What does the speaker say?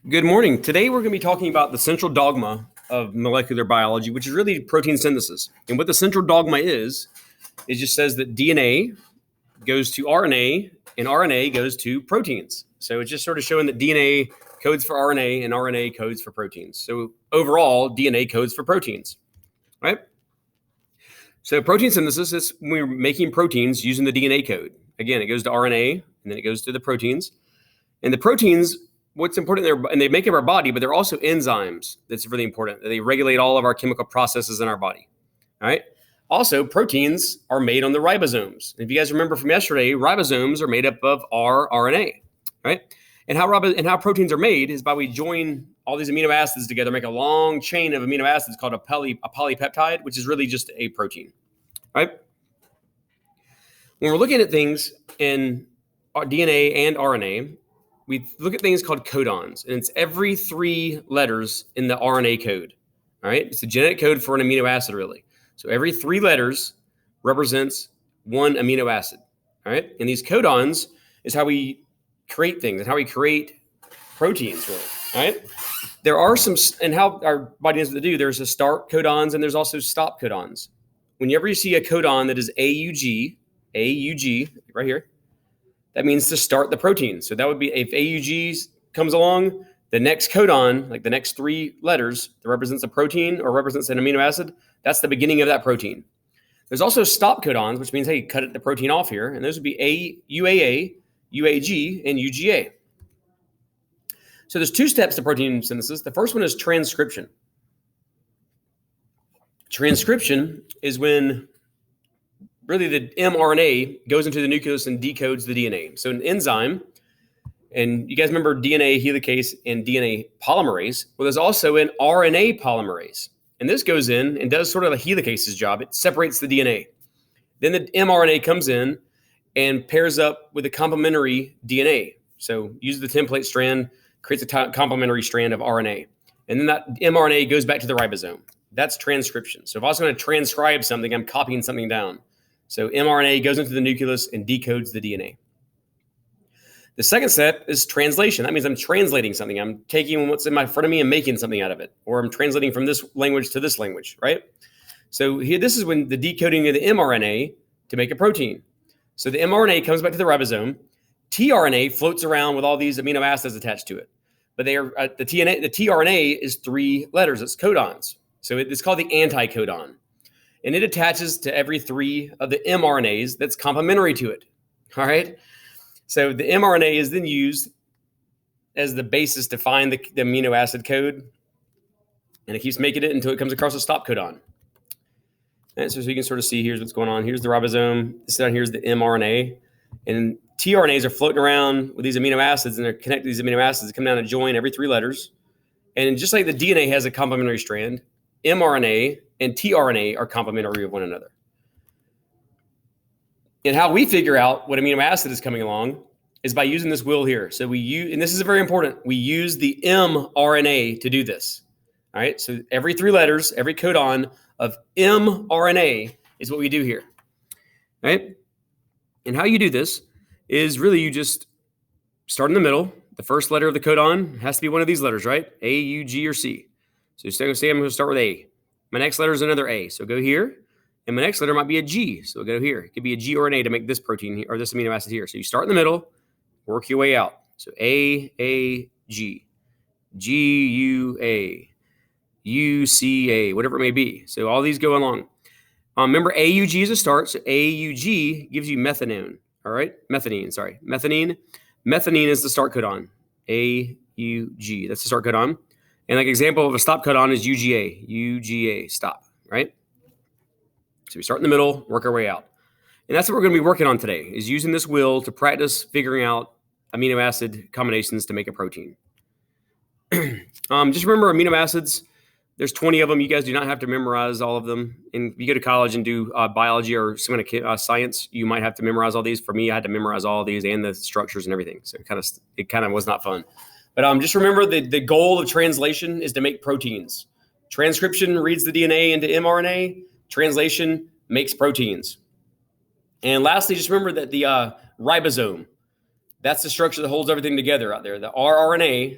Good morning. Today we're going to be talking about the central dogma of molecular biology, which is really protein synthesis. And what the central dogma is, it just says that DNA goes to RNA and RNA goes to proteins. So it's just sort of showing that DNA codes for RNA and RNA codes for proteins. So overall, DNA codes for proteins, right? So protein synthesis is when we're making proteins using the DNA code. Again, it goes to RNA and then it goes to the proteins. And the proteins, what's important there, and they make up our body, but they're also enzymes. That's really important. They regulate all of our chemical processes in our body. All right. Also, proteins are made on the ribosomes. If you guys remember from yesterday, ribosomes are made up of rRNA, right? And how proteins are made is by we join all these amino acids together, make a long chain of amino acids called a polypeptide, which is really just a protein, right? When we're looking at things in DNA and RNA, we look at things called codons, and it's every 3 letters in the RNA code. All right, it's the genetic code for an amino acid, really. So every 3 letters represents one amino acid. All right, and these codons is how we create things and how we create proteins, really. All right, there are some, and how our body knows what to do. There's a start codons and there's also stop codons. Whenever you see a codon that is AUG, right here, that means to start the protein. So that would be if AUG comes along, the next codon, like the next 3 letters that represents a protein or represents an amino acid, that's the beginning of that protein. There's also stop codons, which means, hey, cut the protein off here. And those would be UAA, UAG, and UGA. So there's 2 steps to protein synthesis. The first one is transcription. Transcription is when really the mRNA goes into the nucleus and decodes the DNA. So an enzyme, and you guys remember DNA helicase and DNA polymerase. Well, there's also an RNA polymerase. And this goes in and does sort of a helicase's job. It separates the DNA. Then the mRNA comes in and pairs up with a complementary DNA. So uses the template strand, creates a complementary strand of RNA. And then that mRNA goes back to the ribosome. That's transcription. So if I was going to transcribe something, I'm copying something down. So mRNA goes into the nucleus and decodes the DNA. The second step is translation. That means I'm translating something. I'm taking what's in front of me and making something out of it. Or I'm translating from this language to this language, right? So here, this is when the decoding of the mRNA to make a protein. So the mRNA comes back to the ribosome. tRNA floats around with all these amino acids attached to it. But they are the tRNA is 3 letters. It's codons. So it's called the anticodon. And it attaches to every 3 of the mRNAs that's complementary to it. All right. So the mRNA is then used as the basis to find the amino acid code. And it keeps making it until it comes across a stop codon. And so you can sort of see here's what's going on. Here's the ribosome. This down here's the mRNA. And tRNAs are floating around with these amino acids, and they're connected to these amino acids that come down and join every 3 letters. And just like the DNA has a complementary strand, mRNA and tRNA are complementary of one another. And how we figure out what amino acid is coming along is by using this wheel here. So we use, and this is very important, we use the mRNA to do this. All right, so every 3 letters, every codon of mRNA is what we do here. All right, and how you do this is really you just start in the middle. The first letter of the codon has to be one of these letters, right? A, U, G, or C. So say I'm going to start with A. My next letter is another A, so go here. And my next letter might be a G, so go here. It could be a G or an A to make this protein or this amino acid here. So you start in the middle, work your way out. So A, G, G, U, A, U, C, A, whatever it may be. So all these go along. Remember, AUG is a start, so AUG gives you methionine. All right, methionine. Methionine is the start codon. AUG, that's the start codon. And like example of a stop codon is UGA, stop, right? So we start in the middle, work our way out. And that's what we're going to be working on today, is using this wheel to practice figuring out amino acid combinations to make a protein. Just remember amino acids, there's 20 of them. You guys do not have to memorize all of them. And if you go to college and do biology or some kind of science, you might have to memorize all these. For me, I had to memorize all of these and the structures and everything. So it kind of was not fun. But just remember the goal of translation is to make proteins. Transcription reads the DNA into mRNA. Translation makes proteins. And lastly, just remember that the ribosome, that's the structure that holds everything together out there. The rRNA